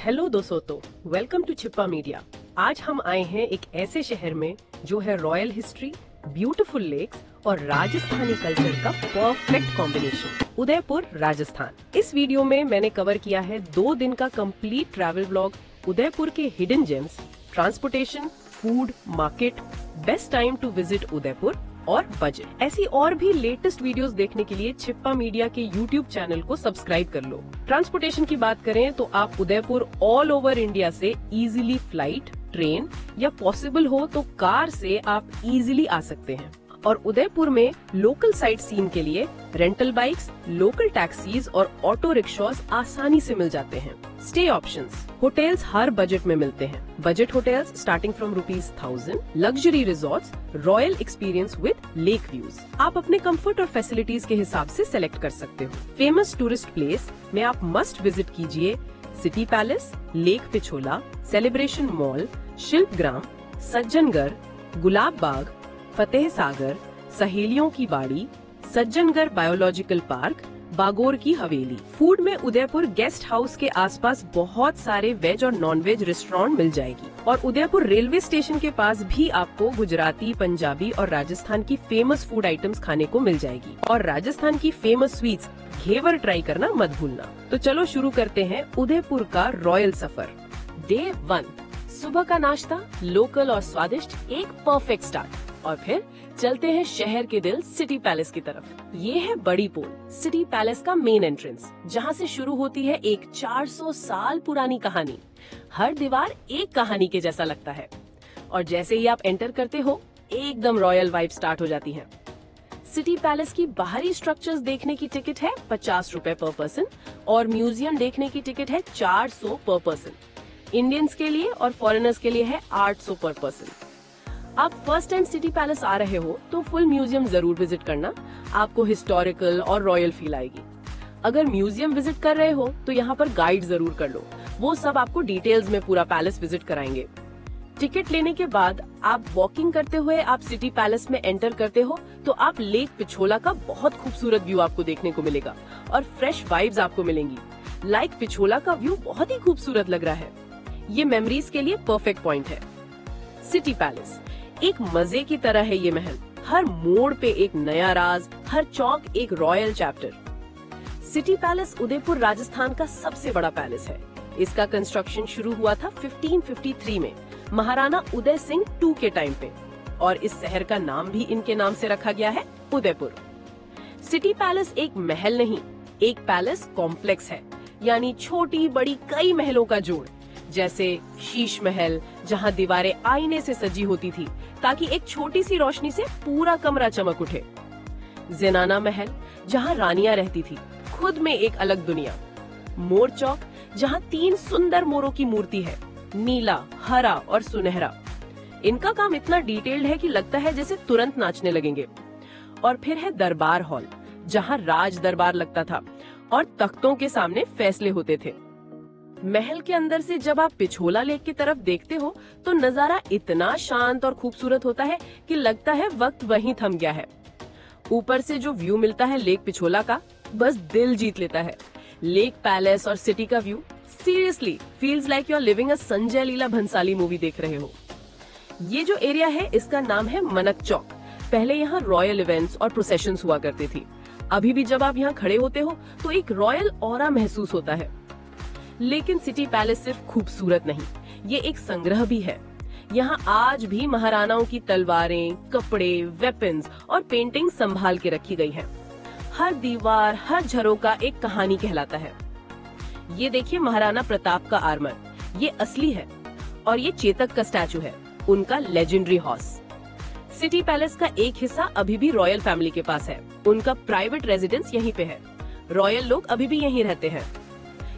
Hello दोस्तों, welcome to Chhippa media. आज हम आए हैं एक ऐसे शहर में जो है रॉयल हिस्ट्री, ब्यूटीफुल लेक्स और राजस्थानी कल्चर का परफेक्ट कॉम्बिनेशन, उदयपुर राजस्थान। इस वीडियो में मैंने कवर किया है 2 दिन का कंप्लीट ट्रैवल व्लॉग, उदयपुर के hidden gems, transportation, food, market, best time to visit Udaipur और बजट। ऐसी और भी लेटेस्ट वीडियोस देखने के लिए छिप्पा मीडिया के यूट्यूब चैनल को सब्सक्राइब कर लो। ट्रांसपोर्टेशन की बात करें तो आप उदयपुर ऑल ओवर इंडिया से इजीली फ्लाइट, ट्रेन या पॉसिबल हो तो कार से आप इजीली आ सकते हैं। और उदयपुर में लोकल साइट सीन के लिए रेंटल बाइक्स, लोकल टैक्सीज और ऑटो रिक्शास आसानी से मिल जाते हैं। स्टे ऑप्शंस, होटल्स हर बजट में मिलते हैं। Budget hotels starting from ₹1000, luxury resorts, royal experience with lake views. आप अपने कंफर्ट और फैसिलिटीज के हिसाब से सेलेक्ट कर सकते हो। फेमस टूरिस्ट प्लेस में आप मस्ट विजिट कीजिए city palace, lake Pichola, celebration mall, Shilpgram, Sajjangarh, Gulab Bagh, Fateh Sagar, Saheliyon ki बाड़ी, सज्जनगढ़ बायोलॉजिकल पार्क, बागोर की हवेली। फूड में उदयपुर गेस्ट हाउस के आसपास बहुत सारे वेज और नॉन वेज रेस्टोरेंट मिल जाएगी। और उदयपुर रेलवे स्टेशन के पास भी आपको गुजराती, पंजाबी और राजस्थान की फेमस फूड आइटम्स खाने को मिल जाएगी। और राजस्थान की फेमस स्वीट्स घेवर ट्राई करना मत भूलना। तो चलो शुरू करते हैं उदयपुर का रॉयल सफर। डे 1, सुबह का नाश्ता, लोकल और स्वादिष्ट, एक परफेक्ट स्टार्ट। और फिर चलते हैं शहर के दिल सिटी पैलेस की तरफ। ये है बड़ी पोल, सिटी पैलेस का मेन एंट्रेंस, जहाँ से शुरू होती है एक 400 साल पुरानी कहानी। हर दीवार एक कहानी के जैसा लगता है और जैसे ही आप एंटर करते हो एकदम रॉयल वाइब स्टार्ट हो जाती है। सिटी पैलेस की बाहरी स्ट्रक्चर्स देखने की टिकट है ₹50 पर पर्सन और म्यूजियम देखने की टिकट है 400 पर पर्सन। इंडियंस के लिए और फॉरेनर्स के लिए है 800 पर पर्सन। आप फर्स्ट टाइम सिटी पैलेस आ रहे हो तो फुल म्यूजियम जरूर विजिट करना, आपको हिस्टोरिकल और रॉयल फील आएगी। अगर म्यूजियम विजिट कर रहे हो तो यहाँ पर गाइड जरूर कर लो, वो सब आपको डिटेल्स में पूरा पैलेस विजिट कराएंगे। टिकट लेने के बाद आप वॉकिंग करते हुए आप सिटी पैलेस में एंटर करते हो तो आप लेक पिछोला का बहुत खूबसूरत व्यू आपको देखने को मिलेगा और फ्रेश वाइब्स आपको मिलेंगी। लेक पिछोला का व्यू बहुत ही खूबसूरत लग रहा है। ये मेमोरीज के लिए परफेक्ट पॉइंट है। सिटी पैलेस एक मजे की तरह है ये महल, हर मोड़ पे एक नया राज, हर चौक एक royal chapter. City palace Udaipur Rajasthan का सबसे बड़ा पैलेस है। इसका कंस्ट्रक्शन शुरू हुआ था 1553 में महाराणा उदय सिंह 2 के टाइम पे और इस शहर का नाम भी इनके नाम से रखा गया है, उदयपुर। सिटी पैलेस एक महल नहीं, एक पैलेस कॉम्प्लेक्स है, यानी छोटी बड़ी कई महलों का जोड़। जैसे शीश महल, जहाँ दीवारें आईने से सजी होती थी ताकि एक छोटी सी रोशनी से पूरा कमरा चमक उठे। ज़ेनाना महल, जहाँ रानियां रहती थी, खुद में एक अलग दुनिया। मोर चौक, जहाँ 3 सुंदर मोरों की मूर्ति है, नीला, हरा और सुनहरा। इनका काम इतना डिटेल्ड है कि लगता है जैसे तुरंत नाचने लगेंगे। और फिर है दरबार हॉल, जहाँ राज दरबार लगता था और तख्तों के सामने फैसले होते थे। महल के अंदर से जब आप पिछोला लेक की तरफ देखते हो तो नजारा इतना शांत और खूबसूरत होता है कि लगता है वक्त वहीं थम गया है। ऊपर से जो व्यू मिलता है लेक पिछोला का, बस दिल जीत लेता है। लेक पैलेस और सिटी का view seriously feels like you are living a Sanjay Leela Bhansali movie देख रहे हो। ये जो एरिया है इसका नाम है मनक चौक। पहले यहाँ रॉयल इवेंट्स और प्रोसेशंस हुआ करते थी। अभी भी जब आप यहाँ खड़े होते हो तो एक रॉयल ऑरा महसूस होता है। लेकिन सिटी पैलेस सिर्फ खूबसूरत नहीं, ये एक संग्रह भी है। यहाँ आज भी महाराणाओं की तलवारें, कपड़े, वेपन्स और पेंटिंग संभाल के रखी गई है। हर दीवार, हर झरोका एक कहानी कहलाता है। ये देखिए महाराणा प्रताप का आर्मर, ये असली है। और ये चेतक का स्टैचू है, उनका लेजेंडरी हॉर्स। सिटी पैलेस का एक हिस्सा अभी भी रॉयल फैमिली के पास है, उनका प्राइवेट रेजिडेंस यहीं पे है। रॉयल लोग अभी भी यहीं रहते हैं।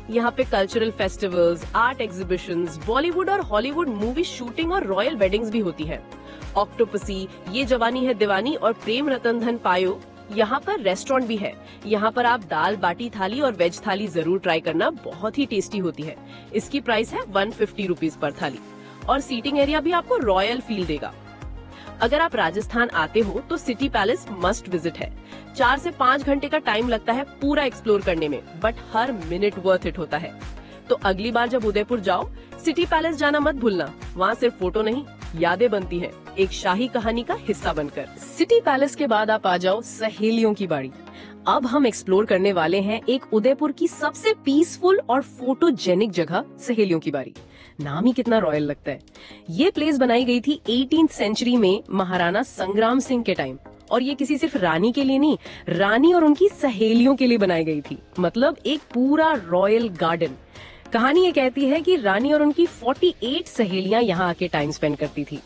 यहाँ पे cultural festivals, art exhibitions, Bollywood और हॉलीवुड मूवी शूटिंग और रॉयल वेडिंग्स भी होती है। ऑक्टोपसी, ये जवानी है दीवानी और प्रेम रतन धन पायो, यहाँ पर रेस्टोरेंट भी है। यहाँ पर आप दाल बाटी थाली और वेज थाली जरूर ट्राई करना, बहुत ही टेस्टी होती है। इसकी प्राइस है ₹150 पर थाली और सीटिंग एरिया भी आपको रॉयल फील देगा। अगर आप राजस्थान आते हो तो सिटी पैलेस मस्ट विजिट है। 4 से 5 घंटे का टाइम लगता है पूरा एक्सप्लोर करने में, but her minute worth it होता है। तो अगली बार जब उदयपुर जाओ, सिटी पैलेस जाना मत भूलना। वहाँ सिर्फ फोटो नहीं, यादें बनती हैं, एक शाही कहानी का हिस्सा बनकर। सिटी पैलेस के बाद आप आ जाओ सहेलियों की बाड़ी। अब हम एक्सप्लोर करने वाले हैं एक उदयपुर की सबसे पीसफुल और फोटोजेनिक जगह, सहेलियों की बाड़ी। नाम ही कितना रॉयल लगता है। ये प्लेस बनाई गई थी 18th सेंचुरी में महाराणा संग्राम सिंह के टाइम, और ये किसी सिर्फ रानी के लिए नहीं, रानी और उनकी सहेलियों के लिए बनाई गई थी। मतलब एक पूरा रॉयल गार्डन। कहानी ये कहती है कि रानी और उनकी 48 सहेलियां यहाँ आके टाइम स्पेंड करती थी।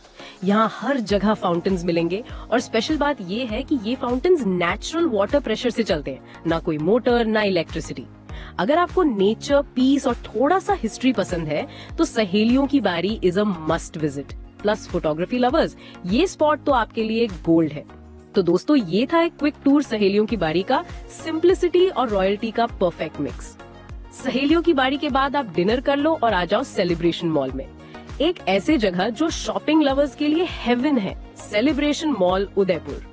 यहाँ हर जगह फाउंटेन्स मिलेंगे, और स्पेशल बात ये है कि ये फाउंटेन्स नेचुरल वाटर प्रेशर से चलते हैं, ना कोई मोटर ना इलेक्ट्रिसिटी। अगर आपको नेचर, पीस और थोड़ा सा हिस्ट्री पसंद है तो सहेलियों की बाड़ी is a must visit. Plus photography lovers, ये स्पॉट तो आपके लिए गोल्ड है। तो दोस्तों, ये था एक क्विक टूर सहेलियों की बाड़ी का, सिंप्लिसिटी और रॉयल्टी का परफेक्ट मिक्स। सहेलियों की बाड़ी के बाद आप डिनर कर लो और आ जाओ सेलिब्रेशन मॉल में, एक ऐसे जगह जो शॉपिंग लवर्स के लिए हेवन है। Celebration mall Udaipur.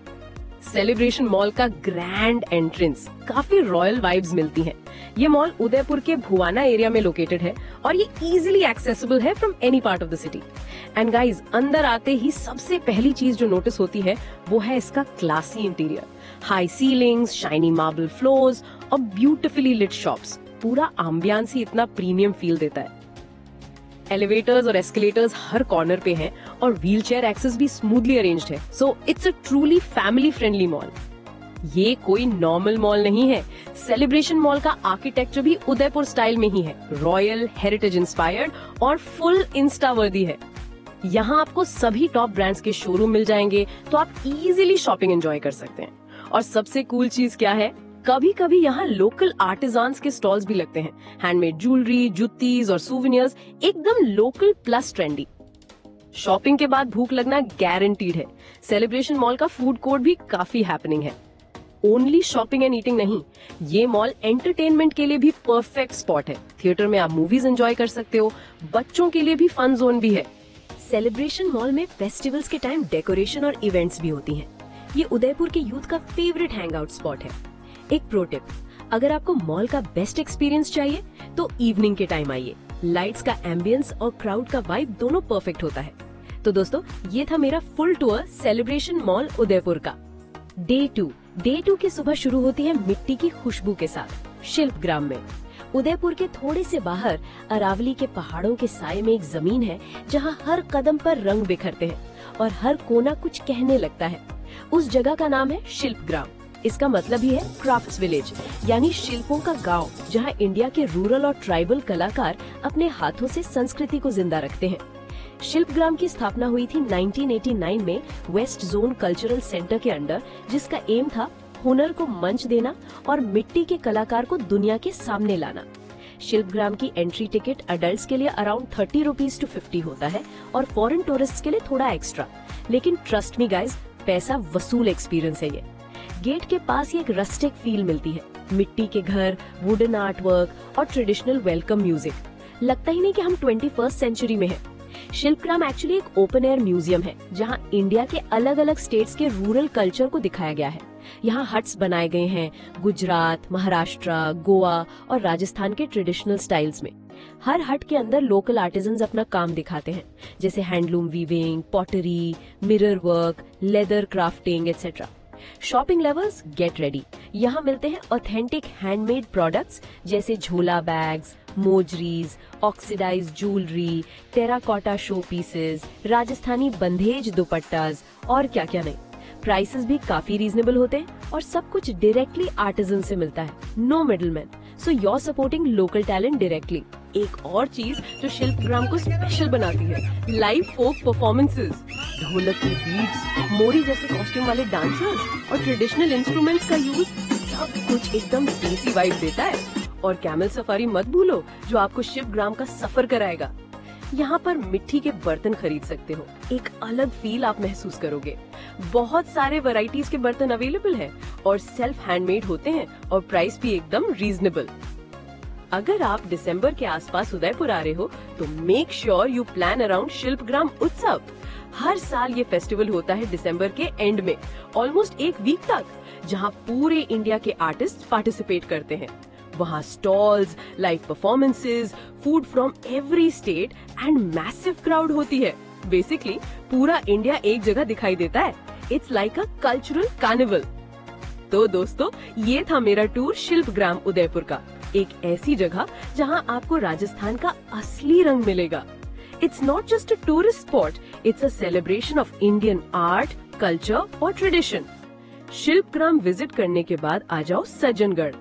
Celebration mall का ग्रैंड एंट्रेंस, काफी रॉयल वाइब्स मिलती हैं। ये मॉल उदयपुर के भुवाना एरिया में लोकेटेड है और ये इजीली एक्सेसिबल है from any part of the city. And guys, अंदर आते ही सबसे पहली चीज जो नोटिस होती है वो है इसका classy interior. High ceilings, shiny marble floors और ब्यूटिफुली लिट शॉप्स। पूरा एम्बियंस ही इतना प्रीमियम फील देता है। एलिवेटर्स और एस्केलेटर्स हर कॉर्नर पे हैं और व्हीलचेयर एक्सेस भी स्मूथली अरेंज्ड है। So it's a truly family friendly mall. ये कोई नॉर्मल मॉल नहीं है। सेलिब्रेशन मॉल का आर्किटेक्चर भी उदयपुर स्टाइल में ही है, रॉयल, हेरिटेज इंस्पायर्ड और फुल इंस्टा वर्दी है। यहाँ आपको सभी टॉप ब्रांड्स के शोरूम मिल जाएंगे, तो आप इजीली शॉपिंग एंजॉय कर सकते हैं। और सबसे कूल चीज क्या है, कभी कभी यहाँ लोकल आर्टिजान्स के स्टॉल्स भी लगते हैं। हैंडमेड ज्वेलरी, जुत्तीज और सूवेनियर्स, एकदम लोकल प्लस ट्रेंडी। शॉपिंग के बाद भूख लगना गारंटीड है। सेलिब्रेशन मॉल का फूड कोर्ट भी काफी हैपनिंग है। ओनली शॉपिंग एंड ईटिंग नहीं, ये मॉल एंटरटेनमेंट के लिए भी परफेक्ट स्पॉट है। थिएटर में आप मूवीज एंजॉय कर सकते हो, बच्चों के लिए भी फन जोन भी है। सेलिब्रेशन मॉल में फेस्टिवल्स के टाइम डेकोरेशन और इवेंट्स भी होती हैं। ये उदयपुर के यूथ का फेवरेट हैंगआउट स्पॉट है। एक प्रो टिप, अगर आपको मॉल का बेस्ट एक्सपीरियंस चाहिए तो इवनिंग के टाइम आइए। लाइट्स का एम्बियंस और क्राउड का वाइब दोनों परफेक्ट होता है। तो दोस्तों, ये था मेरा full tour celebration mall Udaipur का। डे 2 की सुबह शुरू होती है मिट्टी की खुशबू के साथ शिल्पग्राम में। उदयपुर के थोड़े से बाहर अरावली के पहाड़ों के साए में एक जमीन है जहां हर कदम पर रंग बिखरते हैं और हर कोना कुछ कहने लगता है। उस जगह का नाम है शिल्पग्राम। इसका मतलब ही है क्राफ्ट्स विलेज, यानी शिल्पों का गांव, जहां इंडिया के रूरल और ट्राइबल कलाकार अपने हाथों से संस्कृति को जिंदा रखते हैं। शिल्पग्राम की स्थापना हुई थी 1989 में वेस्ट जोन कल्चरल सेंटर के अंडर, जिसका एम था हुनर को मंच देना और मिट्टी के कलाकार को दुनिया के सामने लाना। शिल्पग्राम की एंट्री टिकट अडल्ट्स के लिए अराउंड 30 रुपीज to 50 होता है और फॉरेन टूरिस्ट के लिए थोड़ा एक्स्ट्रा। लेकिन ट्रस्ट मी गाइज, पैसा वसूल एक्सपीरियंस है ये। गेट के पास ही एक रस्टिक फील मिलती है। मिट्टी के घर, वुडन आर्ट वर्क और ट्रेडिशनल वेलकम म्यूजिक। लगता ही नहीं कि हम 21st सेंचुरी में हैं। शिल्पग्राम एक्चुअली एक ओपन एयर म्यूजियम है जहां इंडिया के अलग अलग स्टेट्स के रूरल कल्चर को दिखाया गया है। यहाँ हट्स बनाए गए हैं गुजरात, महाराष्ट्र, गोवा और राजस्थान के ट्रेडिशनल स्टाइल्स में। हर हट के अंदर लोकल आर्टिजन्स अपना काम दिखाते हैं, जैसे handloom weaving, pottery, mirror work, leather crafting etcetera. Shopping lovers get ready, यहाँ मिलते हैं ऑथेंटिक हैंडमेड प्रोडक्ट्स जैसे झोला बैग्स, मोजरीज, oxidised jewellery, terracotta show pieces, Rajasthani बंधेज दुपट्टास और क्या क्या नहीं। प्राइसेस भी काफी रीजनेबल होते हैं और सब कुछ डायरेक्टली आर्टिजन से मिलता है, no middleman. So you are supporting local talent directly. एक और चीज जो शिल्पग्राम को स्पेशल बनाती है, लाइव फोक परफॉर्मेंसेस। ढोलक की बीट्स, मोरी जैसे कॉस्ट्यूम वाले डांसर्स और ट्रेडिशनल इंस्ट्रूमेंट्स का यूज, सब कुछ एकदम देसी वाइब देता है। और कैमल सफारी मत भूलो, जो आपको शिल्पग्राम का सफर कराएगा। यहाँ पर मिट्टी के बर्तन खरीद सकते हो, एक अलग फील आप महसूस करोगे। बहुत सारे वैरायटीज के बर्तन अवेलेबल है और सेल्फ हैंडमेड होते हैं और प्राइस भी एकदम रीजनेबल। अगर आप दिसंबर के आसपास उदयपुर आ रहे हो तो make sure you plan around Shilpgram उत्सव। हर साल ये फेस्टिवल होता है दिसंबर के एंड में, ऑलमोस्ट एक वीक तक, जहाँ पूरे इंडिया के आर्टिस्ट पार्टिसिपेट करते हैं। वहाँ stalls, live performances, food from every state and massive crowd होती है। बेसिकली पूरा इंडिया एक जगह दिखाई देता है। It's like a cultural carnival. तो दोस्तों, ये था मेरा टूर शिल्पग्राम उदयपुर का, एक ऐसी जगह जहां आपको राजस्थान का असली रंग मिलेगा। It's not just a tourist spot, it's a celebration of Indian art, culture और ट्रेडिशन। शिल्पग्राम विजिट करने के बाद आ जाओ सज्जनगढ़।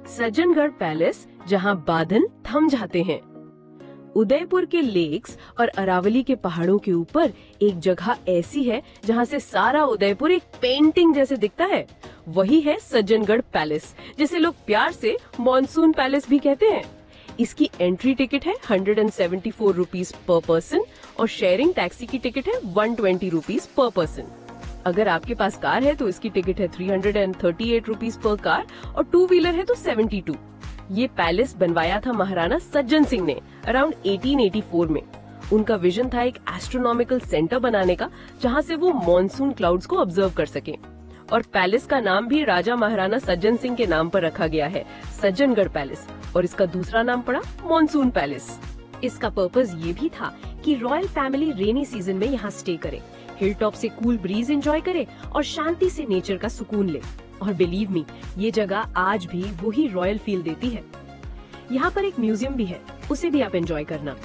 सज्जनगढ़ पैलेस, जहां बादल थम जाते हैं। उदयपुर के लेक्स और अरावली के पहाड़ों के ऊपर एक जगह ऐसी है जहां से सारा उदयपुर एक पेंटिंग जैसे दिखता है। वही है सज्जनगढ़ पैलेस, जिसे लोग प्यार से मॉनसून पैलेस भी कहते हैं। इसकी एंट्री टिकट है 174 रुपीज पर पर्सन और शेयरिंग टैक्सी की टिकट है 120 रुपीज पर पर्सन। अगर आपके पास कार है तो इसकी टिकट है 338 रुपीज पर कार और टू व्हीलर है तो 72। ये पैलेस बनवाया था महाराणा सज्जन सिंह ने अराउंड 1884 में। उनका विजन था एक एस्ट्रोनॉमिकल सेंटर बनाने का, जहां से वो मॉनसून क्लाउड्स को ऑब्जर्व कर सकें। और पैलेस का नाम भी राजा महाराणा सज्जन सिंह के नाम पर रखा गया है, सज्जनगढ़ पैलेस, और इसका दूसरा नाम पड़ा मॉनसून पैलेस। इसका पर्पस ये भी था कि रॉयल फैमिली रेनी सीजन में यहाँ स्टे करे, हिल टॉप से कूल ब्रीज एंजॉय करे और शांति से नेचर का सुकून ले। और बिलीव मी, ये जगह आज भी वही रॉयल फील देती है। यहाँ पर एक म्यूजियम भी है, उसे भी आप एंजॉय करना।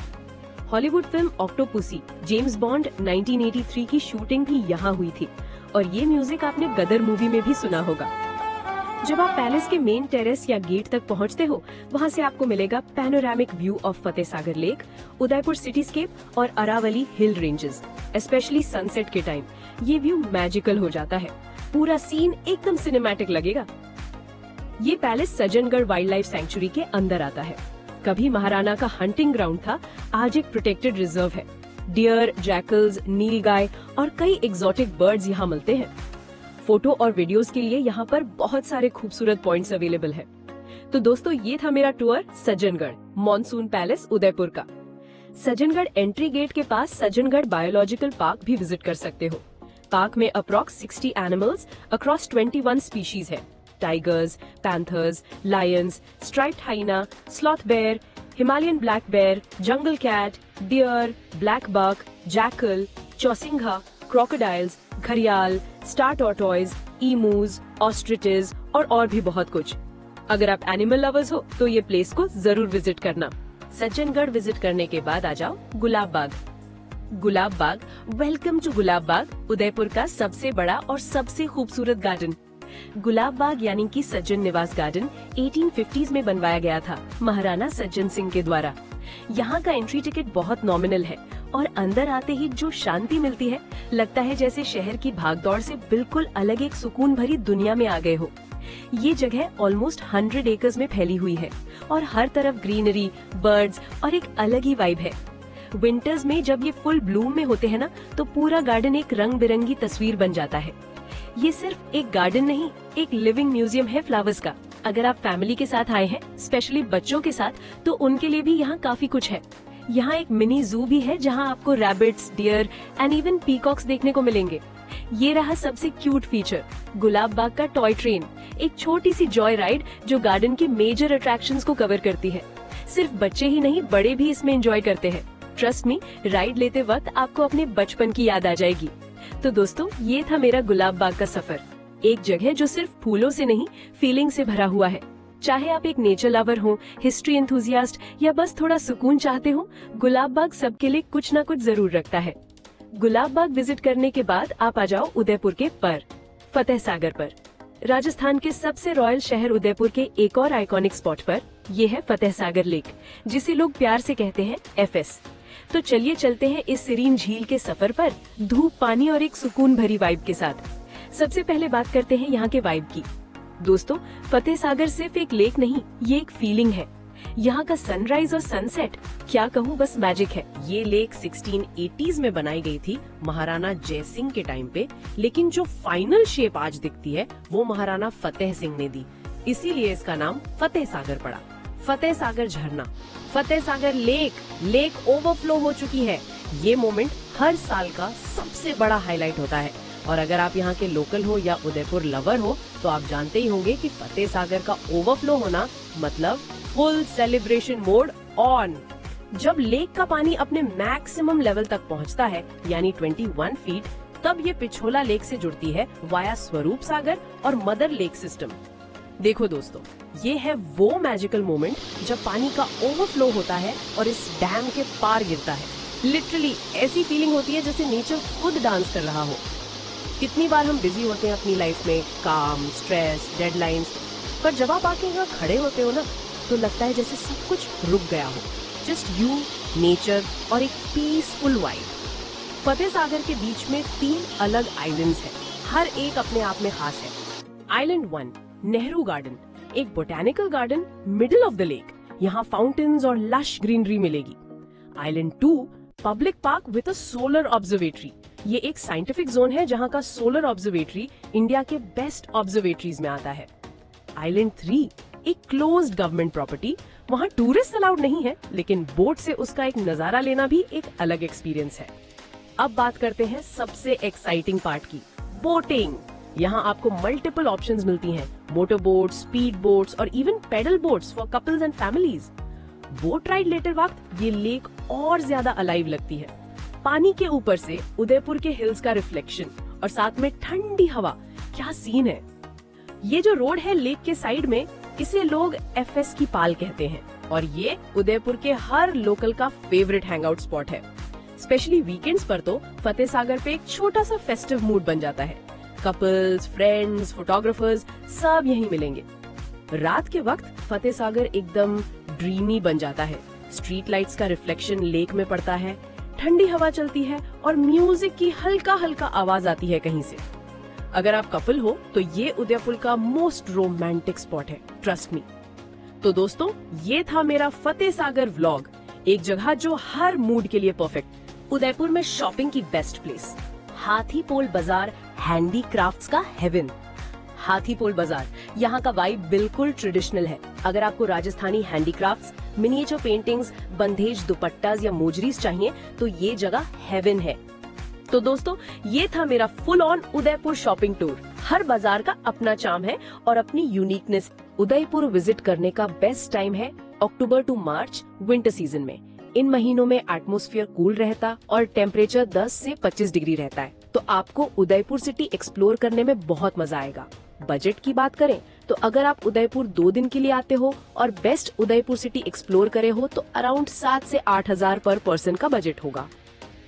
हॉलीवुड फिल्म ऑक्टोपुसी, जेम्स बॉन्ड 1983 की शूटिंग भी यहाँ हुई थी और ये म्यूजिक आपने गदर मूवी में भी सुना होगा। जब आप पैलेस के मेन टेरेस या गेट तक पहुँचते हो, वहाँ से आपको मिलेगा panoramic view of Fateh Sagar lake, Udaipur cityscape और Aravalli hill ranges. Specially sunset के टाइम ये व्यू मैजिकल हो जाता है, पूरा सीन एकदम सिनेमैटिक लगेगा। ये palace Sajjangarh wild life sanctuary के अंदर आता है। कभी महाराणा का हंटिंग ग्राउंड था, आज एक प्रोटेक्टेड रिजर्व है। डियर, जैकल्स, नीलगाय और कई एग्जॉटिक बर्ड्स यहाँ मिलते हैं। फोटो और वीडियोस के लिए यहाँ पर बहुत सारे खूबसूरत पॉइंट्स अवेलेबल है। तो दोस्तों, ये था मेरा tour Sajjangarh monsoon palace Udaipur का। सज्जनगढ़ एंट्री गेट के पास सज्जनगढ़ बायोलॉजिकल पार्क भी विजिट कर सकते हो। पार्क में अप्रॉक्स 60 एनिमल्स अक्रॉस 21 स्पीशीज है। Tigers, panthers, lions, striped hyena, sloth bear, Himalayan black bear, jungle cat, deer, black buck, jackal, चौसिंघा, क्रोकोडाइल्स, घड़ियाल, स्टार टॉर्टॉइज, ईमूज, ऑस्ट्रिचेस और भी बहुत कुछ। अगर आप एनिमल लवर्स हो तो ये प्लेस को जरूर विजिट करना। सज्जनगढ़ विजिट करने के बाद आ जाओ गुलाब बाग। गुलाब बाग, वेलकम टू गुलाब बाग, उदयपुर का सबसे बड़ा और सबसे खूबसूरत गार्डन। गुलाब बाग यानी कि सज्जन निवास गार्डन 1850s में बनवाया गया था महाराणा सज्जन सिंह के द्वारा। यहाँ का एंट्री टिकट बहुत नॉमिनल है और अंदर आते ही जो शांति मिलती है, लगता है जैसे शहर की भागदौड़ से बिल्कुल अलग एक सुकून भरी दुनिया में आ गए हो। ये जगह ऑलमोस्ट 100 एकर्स में फैली हुई है और हर तरफ ग्रीनरी, बर्ड्स और एक अलग ही वाइब है। विंटर्स में जब ये फुल ब्लूम में होते हैं ना, तो पूरा गार्डन एक रंग बिरंगी तस्वीर बन जाता है। ये सिर्फ एक गार्डन नहीं, एक लिविंग म्यूजियम है फ्लावर्स का। अगर आप फैमिली के साथ आए हैं, स्पेशली बच्चों के साथ, तो उनके लिए भी यहाँ काफी कुछ है। यहाँ एक मिनी जू भी है जहाँ आपको rabbits, deer and even peacocks देखने को मिलेंगे। ये रहा सबसे क्यूट फीचर, गुलाब बाग का टॉय ट्रेन, एक छोटी सी जॉय राइड जो गार्डन के मेजर अट्रैक्शंस को कवर करती है। सिर्फ बच्चे ही नहीं, बड़े भी इसमें एंजॉय करते हैं। ट्रस्ट मी, राइड लेते वक्त आपको अपने बचपन की याद आ जाएगी। तो दोस्तों, ये था मेरा गुलाब बाग का सफर, एक जगह जो सिर्फ फूलों से नहीं, फीलिंग से भरा हुआ है। चाहे आप एक नेचर लवर हो, हिस्ट्री एंथुसियास्ट या बस थोड़ा सुकून चाहते हो, गुलाब बाग सबके लिए कुछ न कुछ जरूर रखता है। गुलाब बाग विजिट करने के बाद आप आ जाओ उदयपुर के फतेह सागर पर। राजस्थान के सबसे रॉयल शहर उदयपुर के एक और आइकॉनिक स्पॉट पर ये है फतेह सागर लेक, जिसे लोग प्यार से कहते हैं FS। तो चलिए चलते हैं इस सीरीन झील के सफर पर, धूप, पानी और एक सुकून भरी वाइब के साथ। सबसे पहले बात करते हैं यहाँ के वाइब की। दोस्तों, फतेह सागर सिर्फ एक लेक नहीं, ये एक फीलिंग है। यहाँ का सनराइज और सनसेट, क्या कहूँ, बस मैजिक है। ये लेक 1680s में बनाई गई थी महाराणा जय सिंह के टाइम पे, लेकिन जो फाइनल शेप आज दिखती है वो महाराणा फतेह सिंह ने दी, इसीलिए इसका नाम फतेह सागर पड़ा। फतेह सागर झरना, फतेह सागर लेक ओवरफ्लो हो चुकी है। ये मोमेंट हर साल का सबसे बड़ा हाईलाइट होता है और अगर आप यहाँ के लोकल हो या उदयपुर लवर हो तो आप जानते ही होंगे कि फतेह सागर का ओवरफ्लो होना मतलब फुल सेलिब्रेशन मोड ऑन। जब लेक का पानी अपने मैक्सिमम लेवल तक पहुँचता है यानी 21 फीट, तब ये पिछोला लेक से जुड़ती है वाया स्वरूप सागर और मदर लेक सिस्टम। देखो दोस्तों, ये है वो मैजिकल मोमेंट जब पानी का ओवरफ्लो होता है और इस डैम के पार गिरता है। लिटरली ऐसी फीलिंग होती है जैसे नेचर खुद डांस कर रहा हो। कितनी बार हम बिजी होते हैं अपनी लाइफ में, काम, स्ट्रेस, डेडलाइंस, पर जब आप आके यहाँ खड़े होते हो ना तो लगता है जैसे सब कुछ रुक गया हो। जस्ट यू, नेचर और एक पीसफुल वाइब। फतेह सागर के बीच में 3 अलग आइलैंड्स हैं, हर एक अपने आप में खास है। आइलैंड 1 नेहरू गार्डन, एक botanical garden middle of the lake. यहाँ फाउंटेन्स और लश ग्रीनरी मिलेगी। Island 2 public park with a solar observatory, ये एक साइंटिफिक जोन है जहाँ का सोलर ऑब्जर्वेटरी इंडिया के बेस्ट ऑब्जर्वेटरीज में आता है। आइलैंड 3 एक क्लोज्ड गवर्नमेंट प्रॉपर्टी, वहाँ टूरिस्ट अलाउड नहीं है, लेकिन बोट से उसका एक नजारा लेना भी एक अलग एक्सपीरियंस है। अब बात करते हैं सबसे एक्साइटिंग पार्ट की, बोटिंग। यहाँ आपको मल्टीपल ऑप्शंस मिलती हैं, मोटर बोट्स, स्पीड बोट्स और even pedal boats for couples and families. Boat ride लेते वक्त ये लेक और ज्यादा अलाइव लगती है। पानी के ऊपर से उदयपुर के हिल्स का रिफ्लेक्शन और साथ में ठंडी हवा, क्या सीन है। ये जो रोड है लेक के साइड में, इसे लोग FS की पाल कहते हैं और ये उदयपुर के हर लोकल का फेवरेट हैंगआउट स्पॉट है। स्पेशली वीकेंड्स पर तो फतेह सागर पे एक छोटा सा फेस्टिव मूड बन जाता है। कपल्स, फ्रेंड्स, फोटोग्राफर्स सब यहीं मिलेंगे। रात के वक्त फतेह सागर एकदम ड्रीमी बन जाता है। स्ट्रीट लाइट्स का रिफ्लेक्शन लेक में पड़ता है, ठंडी हवा चलती है और म्यूजिक की हल्का हल्का आवाज आती है कहीं से। अगर आप कपल हो तो ये उदयपुर का मोस्ट रोमांटिक स्पॉट है, ट्रस्ट मी। तो दोस्तों, ये था मेरा फतेह सागर व्लॉग, एक जगह जो हर मूड के लिए परफेक्ट। उदयपुर में शॉपिंग की बेस्ट प्लेस, हाथी पोल बाजार, हैंडी क्राफ्ट्स का हेवन। हाथी पोल बाजार, यहाँ का वाइब बिल्कुल ट्रेडिशनल है। अगर आपको राजस्थानी हैंडीक्राफ्ट्स, मिनिएचर पेंटिंग्स, बंधेज दुपट्टास या मोजरीज चाहिए तो ये जगह हेवन है। तो दोस्तों, ये था मेरा full on Udaipur shopping tour. हर बाजार का अपना चार्म है और अपनी यूनिकनेस। उदयपुर विजिट करने का बेस्ट टाइम है अक्टूबर टू मार्च, विंटर सीजन में। इन महीनों में एटमॉस्फेयर कूल रहता और टेम्परेचर 10 से 25 डिग्री रहता है, तो आपको उदयपुर सिटी एक्सप्लोर करने में बहुत मजा आएगा। बजट की बात करें तो अगर आप उदयपुर 2 दिन के लिए आते हो और बेस्ट उदयपुर सिटी एक्सप्लोर करे हो तो अराउंड 7 से 8 हजार पर पर्सन का बजट होगा।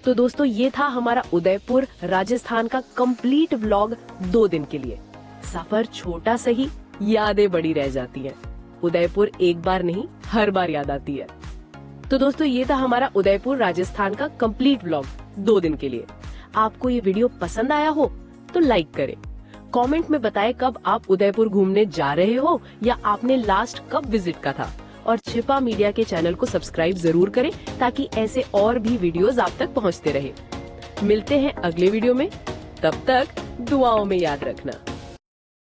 तो दोस्तों, ये था हमारा उदयपुर राजस्थान का कंप्लीट व्लॉग 2 दिन के लिए। सफर छोटा सही, यादें बड़ी रह जाती हैं। उदयपुर एक बार नहीं, हर बार याद आती है। तो दोस्तों, ये था हमारा उदयपुर राजस्थान का कंप्लीट व्लॉग 2 दिन के लिए। आपको ये वीडियो पसंद आया हो तो लाइक करें, कमेंट में बताएं कब आप उदयपुर घूमने जा रहे हो या आपने लास्ट कब विजिट का था, और छिपा मीडिया के चैनल को सब्सक्राइब जरूर करें ताकि ऐसे और भी वीडियोस आप तक पहुंचते रहे। मिलते हैं अगले वीडियो में, तब तक दुआओं में याद रखना।